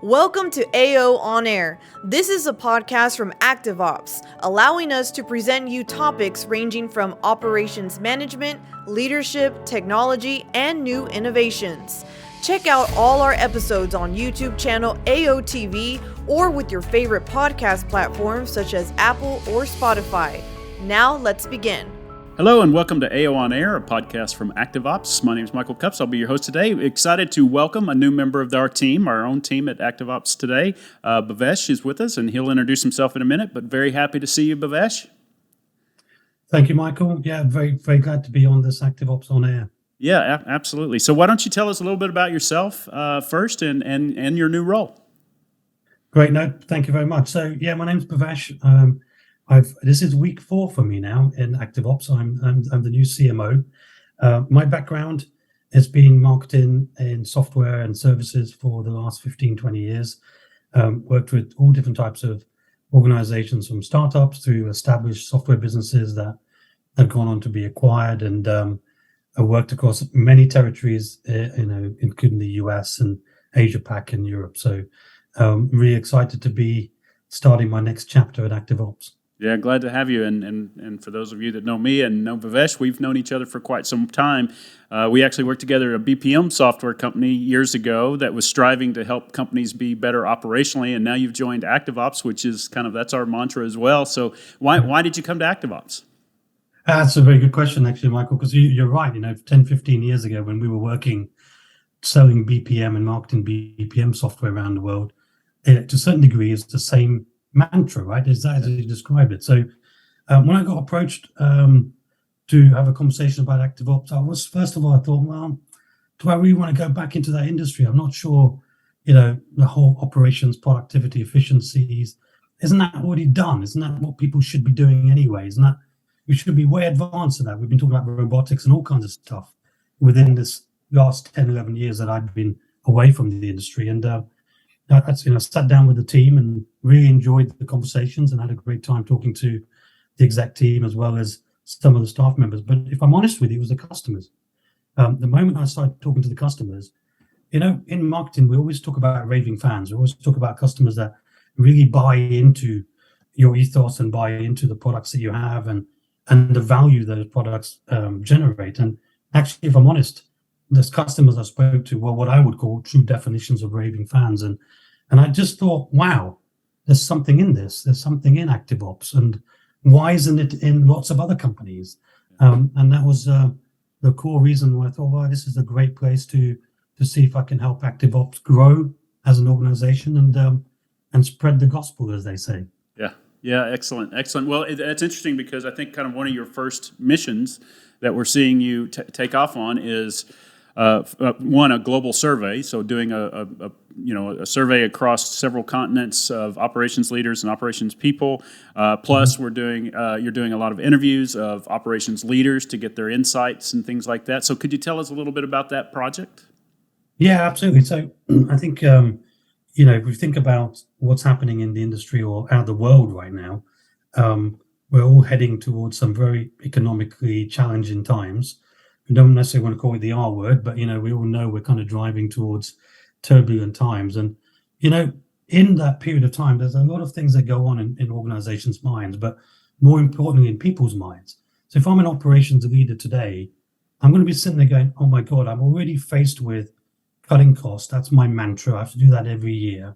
Welcome to AO On Air. This is a podcast from ActiveOps, allowing us to present you topics ranging from operations management, leadership, technology, and new innovations. Check out all our episodes on YouTube channel AOTV or with your favorite podcast platforms such as Apple or Spotify. Now let's begin. Hello and welcome to AO On Air, a podcast from ActiveOps. My name is Michael Cups. I'll be your host today. Excited to welcome a new member of our team, our own team at ActiveOps today. Bhavesh is with us and he'll introduce himself in a minute, but very happy to see you, Bhavesh. Thank you, Michael. Yeah, very, very glad to be on this ActiveOps On Air. Yeah, absolutely. So why don't you tell us a little bit about yourself first and your new role? Great. No, thank you very much. So yeah, my name's Bhavesh. This is week 4 for me now in ActiveOps. I'm the new CMO. My background has been marketing in software and services for the last 15, 20 years. Worked with all different types of organizations, from startups through established software businesses that have gone on to be acquired, and I worked across many territories, including the US and Asia Pac and Europe. So really excited to be starting my next chapter at ActiveOps. Yeah, glad to have you. And for those of you that know me and know Bhavesh, we've known each other for quite some time. We actually worked together at a BPM software company years ago that was striving to help companies be better operationally. And now you've joined ActiveOps, which is that's our mantra as well. So why did you come to ActiveOps? That's a very good question, actually, Michael, because you're right. 10, 15 years ago when we were working, selling BPM and marketing BPM software around the world, to a certain degree, it's the same mantra, right? Is that as you described it? So when I got approached to have a conversation about ActiveOps, I thought, well, do I really want to go back into that industry? I'm not sure, the whole operations, productivity, efficiencies, isn't that already done? Isn't that what people should be doing anyway? Isn't that, we should be way advanced in that? We've been talking about robotics and all kinds of stuff within this last 10, 11 years that I've been away from the industry. And I sat down with the team and really enjoyed the conversations and had a great time talking to the exec team as well as some of the staff members. But if I'm honest with you, it was the customers. The moment I started talking to the customers, in marketing, we always talk about raving fans. We always talk about customers that really buy into your ethos and buy into the products that you have and the value those products generate. And actually, if I'm honest, there's customers I spoke to were what I would call true definitions of raving fans. And I just thought, wow, there's something in this. There's something in ActiveOps. And why isn't it in lots of other companies? And that was the core reason why I thought, well, this is a great place to see if I can help ActiveOps grow as an organization and spread the gospel, as they say. Yeah, excellent. Well, that's interesting because I think kind of one of your first missions that we're seeing you take off on is a global survey. So doing a survey across several continents of operations leaders and operations people. Plus, you're doing a lot of interviews of operations leaders to get their insights and things like that. So could you tell us a little bit about that project? Yeah, absolutely. So I think if we think about what's happening in the industry or out of the world right now, we're all heading towards some very economically challenging times. We don't necessarily want to call it the R word, but, we all know we're kind of driving towards turbulent times. And, in that period of time, there's a lot of things that go on in organizations' minds, but more importantly, in people's minds. So if I'm an operations leader today, I'm going to be sitting there going, oh my God, I'm already faced with cutting costs. That's my mantra. I have to do that every year.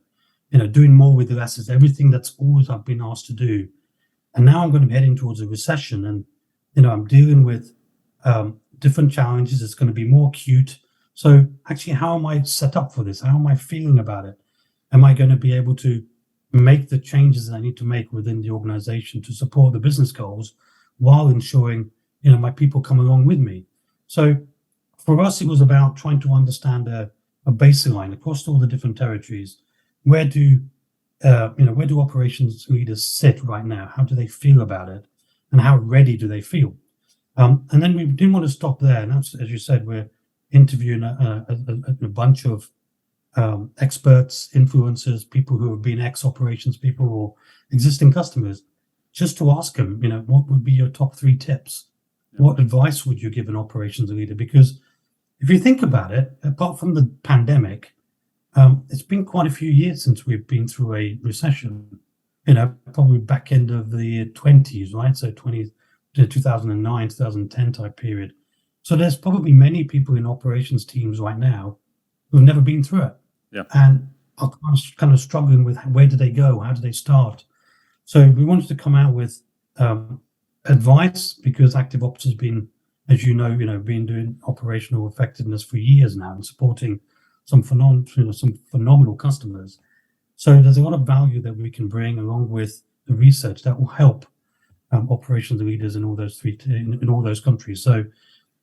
Doing more with less is everything that's always I've been asked to do. And now I'm going to be heading towards a recession, and I'm dealing with different challenges. It's going to be more acute. So actually, how am I set up for this? How am I feeling about it? Am I going to be able to make the changes that I need to make within the organization to support the business goals while ensuring my people come along with me? So for us, it was about trying to understand a baseline across all the different territories. Where do operations leaders sit right now? How do they feel about it? And how ready do they feel? And then we didn't want to stop there. And that's, as you said, we're interviewing a bunch of experts, influencers, people who have been ex-operations people or existing customers, just to ask them, what would be your top 3 tips? What advice would you give an operations leader? Because if you think about it, apart from the pandemic, It's been quite a few years since we've been through a recession. Probably back end of the 20s, right? So 2009, 2010 type period. So there's probably many people in operations teams right now who've never been through it. Yeah. And are kind of struggling with where do they go? How do they start? So we wanted to come out with advice, because ActiveOps has been, as you know, been doing operational effectiveness for years now and supporting some phenomenal customers. So there's a lot of value that we can bring along with the research that will help operations leaders in all those countries. So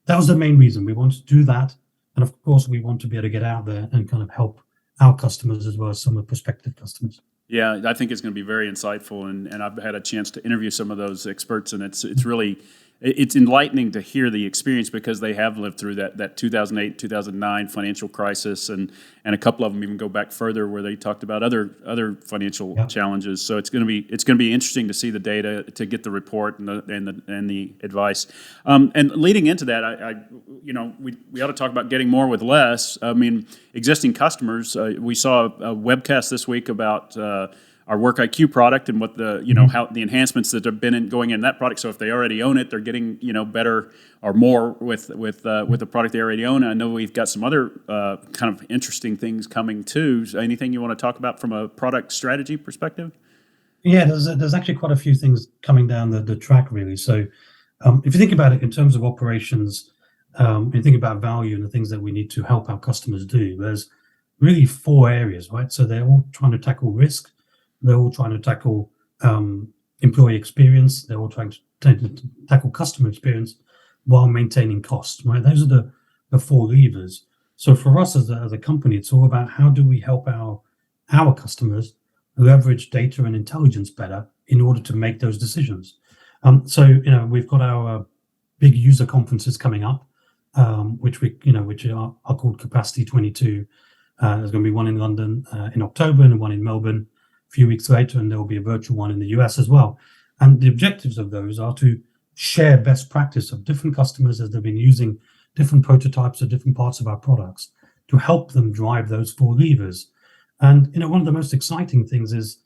that was the main reason we wanted to do that, and of course we want to be able to get out there and kind of help our customers as well as some of the prospective customers. Yeah, I think it's going to be very insightful, and I've had a chance to interview some of those experts, and it's really enlightening to hear the experience, because they have lived through that 2008, 2009 financial crisis, and a couple of them even go back further where they talked about other financial challenges. So it's going to be interesting to see the data, to get the report and the advice. And leading into that, we ought to talk about getting more with less. I mean, existing customers. We saw a webcast this week about our Work IQ product and what how the enhancements that have been going in that product. So if they already own it, they're getting better or more with the product they already own. I know we've got some other kind of interesting things coming too. So anything you want to talk about from a product strategy perspective? Yeah, there's actually quite a few things coming down the track, really. So if you think about it in terms of operations, you think about value and the things that we need to help our customers do, there's really 4 areas, right? So they're all trying to tackle risk. They're all trying to tackle employee experience. They're all trying to tackle customer experience while maintaining costs, right? Those are the 4 levers. So for us as a company, it's all about how do we help our customers leverage data and intelligence better in order to make those decisions. So we've got our big user conferences coming up, which are called Capacity 22. There's going to be one in London in October and one in Melbourne a few weeks later, and there will be a virtual one in the US as well. And the objectives of those are to share best practice of different customers as they've been using different prototypes of different parts of our products to help them drive those 4 levers. And one of the most exciting things is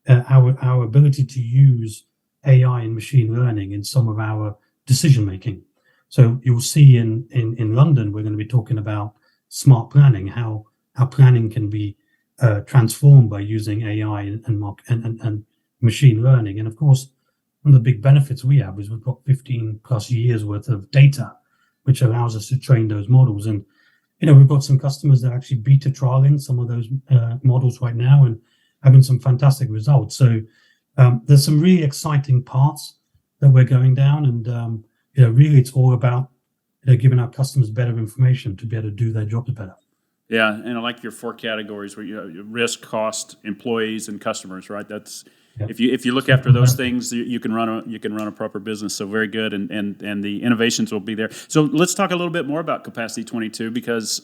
our ability to use AI and machine learning in some of our decision making. So you'll see in London, we're going to be talking about smart planning, how planning can be transformed by using AI and machine learning. And of course, one of the big benefits we have is we've got 15 plus years worth of data, which allows us to train those models. And we've got some customers that are actually beta trialing some of those models right now and having some fantastic results. So there's some really exciting parts that we're going down, and really it's all about giving our customers better information to be able to do their jobs better. Yeah, and I like your 4 categories where you have risk, cost, employees, and customers. Right. That's if you look after those things, you can run a proper business. So very good, and the innovations will be there. So let's talk a little bit more about Capacity 22, because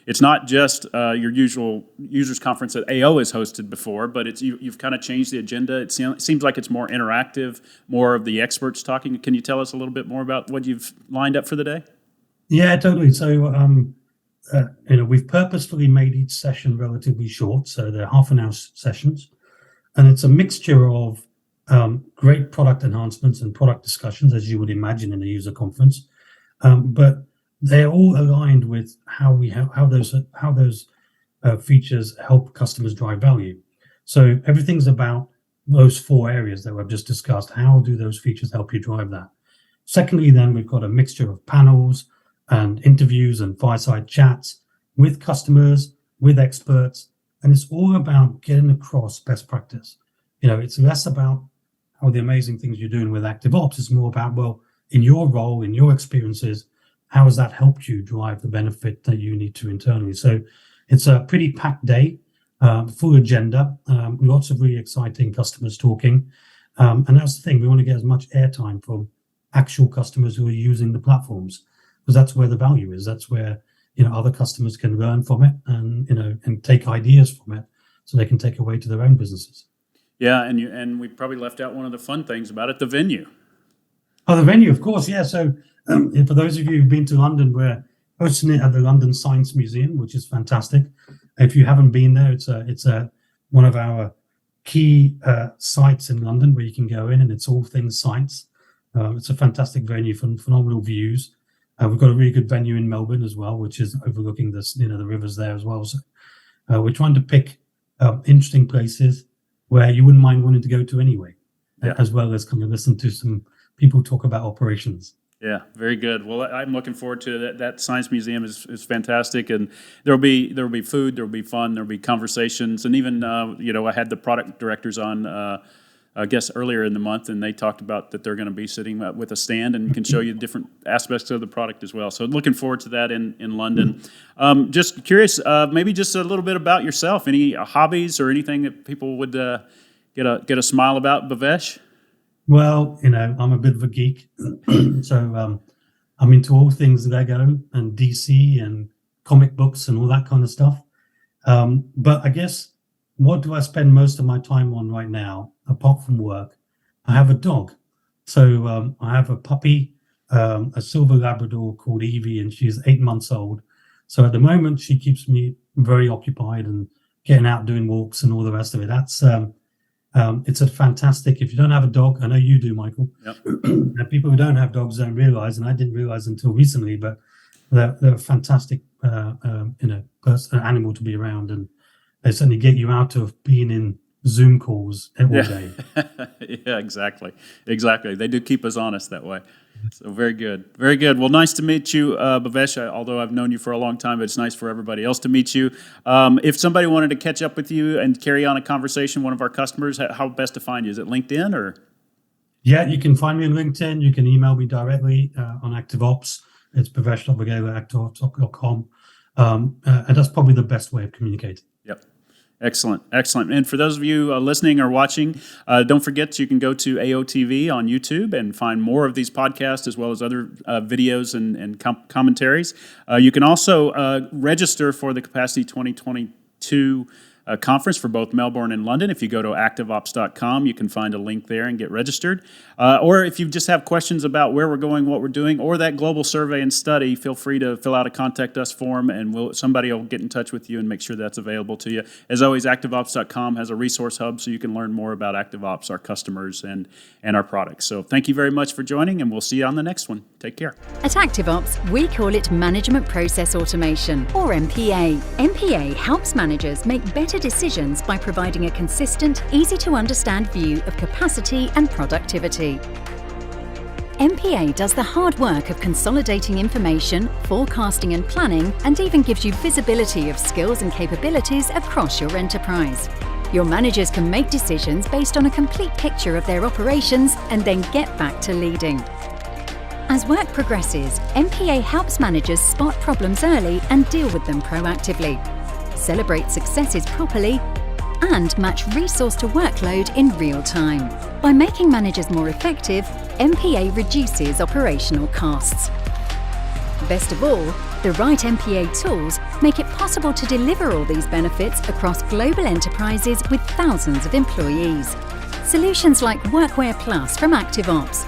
it's not just your usual users conference that AO has hosted before, but you've kind of changed the agenda. It seems like it's more interactive, more of the experts talking. Can you tell us a little bit more about what you've lined up for the day? Yeah, totally. So we've purposefully made each session relatively short, so they're half-an-hour sessions, and it's a mixture of great product enhancements and product discussions, as you would imagine in a user conference, but they're all aligned with how those features help customers drive value. So everything's about those 4 areas that we've just discussed. How do those features help you drive that? Secondly, then we've got a mixture of panels and interviews and fireside chats with customers, with experts, and it's all about getting across best practice. It's less about how the amazing things you're doing with ActiveOps. It's more about, well, in your role, in your experiences, how has that helped you drive the benefit that you need to internally? So it's a pretty packed day, full agenda, lots of really exciting customers talking, and that's the thing. We want to get as much airtime from actual customers who are using the platforms, because that's where the value is. That's where other customers can learn from it and take ideas from it, so they can take away to their own businesses. Yeah, and we probably left out one of the fun things about it: the venue. Oh, the venue, of course, yeah. So for those of you who've been to London, we're hosting it at the London Science Museum, which is fantastic. If you haven't been there, it's one of our key sites in London where you can go in, and it's all things science. It's a fantastic venue, phenomenal views. We've got a really good venue in Melbourne as well, which is overlooking the rivers there as well. So we're trying to pick interesting places where you wouldn't mind wanting to go to anyway, as well as kind of listen to some people talk about operations. Yeah, very good. Well, I'm looking forward to that. That science museum is fantastic, and there'll be food, there'll be fun, there'll be conversations, and even I had the product directors on, I guess earlier in the month, and they talked about that they're going to be sitting with a stand and can show you different aspects of the product as well. So looking forward to that in London. Just curious, maybe just a little bit about yourself. Any hobbies or anything that people would get a smile about, Bhavesh? Well, I'm a bit of a geek, so I'm into all things Lego and DC and comic books and all that kind of stuff. But I guess, what do I spend most of my time on right now, apart from work? I have a dog. So I have a puppy, a silver Labrador called Evie, and she's 8 months old. So at the moment, she keeps me very occupied and getting out doing walks and all the rest of it. That's it's a fantastic. If you don't have a dog, I know you do, Michael. Yep. People who don't have dogs don't realize, and I didn't realize until recently, but they're a fantastic, animal to be around, and they certainly get you out of being in Zoom calls every day. Yeah, exactly. They do keep us honest that way. So very good. Well, nice to meet you, Bhavesh. Although I've known you for a long time, but it's nice for everybody else to meet you. If somebody wanted to catch up with you and carry on a conversation, one of our customers, how best to find you? Is it LinkedIn or? Yeah, you can find me on LinkedIn. You can email me directly on ActiveOps. It's bhavesh.vaghela@activeops.com. And that's probably the best way of communicating. Yep. Excellent. And for those of you listening or watching, don't forget you can go to AOTV on YouTube and find more of these podcasts as well as other videos and commentaries. You can also register for the Capacity 2022 conference for both Melbourne and London. If you go to ActiveOps.com, you can find a link there and get registered. Or if you just have questions about where we're going, what we're doing, or that global survey and study, feel free to fill out a Contact Us form, and somebody will get in touch with you and make sure that's available to you. As always, ActiveOps.com has a resource hub so you can learn more about ActiveOps, our customers, and our products. So thank you very much for joining, and we'll see you on the next one. Take care. At ActiveOps, we call it Management Process Automation, or MPA. MPA helps managers make better decisions by providing a consistent, easy-to-understand view of capacity and productivity. MPA does the hard work of consolidating information, forecasting and planning, and even gives you visibility of skills and capabilities across your enterprise. Your managers can make decisions based on a complete picture of their operations and then get back to leading. As work progresses, MPA helps managers spot problems early and deal with them proactively, celebrate successes properly, and match resource to workload in real time. By making managers more effective, MPA reduces operational costs. Best of all, the right MPA tools make it possible to deliver all these benefits across global enterprises with thousands of employees. Solutions like Workwear Plus from ActiveOps.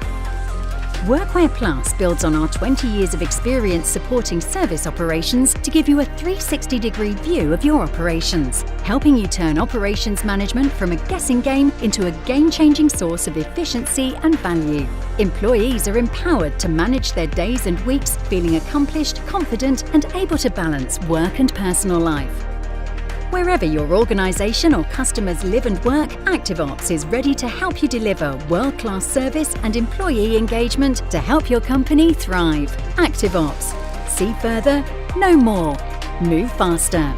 Workwear Plus builds on our 20 years of experience supporting service operations to give you a 360-degree view of your operations, helping you turn operations management from a guessing game into a game-changing source of efficiency and value. Employees are empowered to manage their days and weeks feeling accomplished, confident, and able to balance work and personal life. Wherever your organisation or customers live and work, ActiveOps is ready to help you deliver world-class service and employee engagement to help your company thrive. ActiveOps. See further, know more, move faster.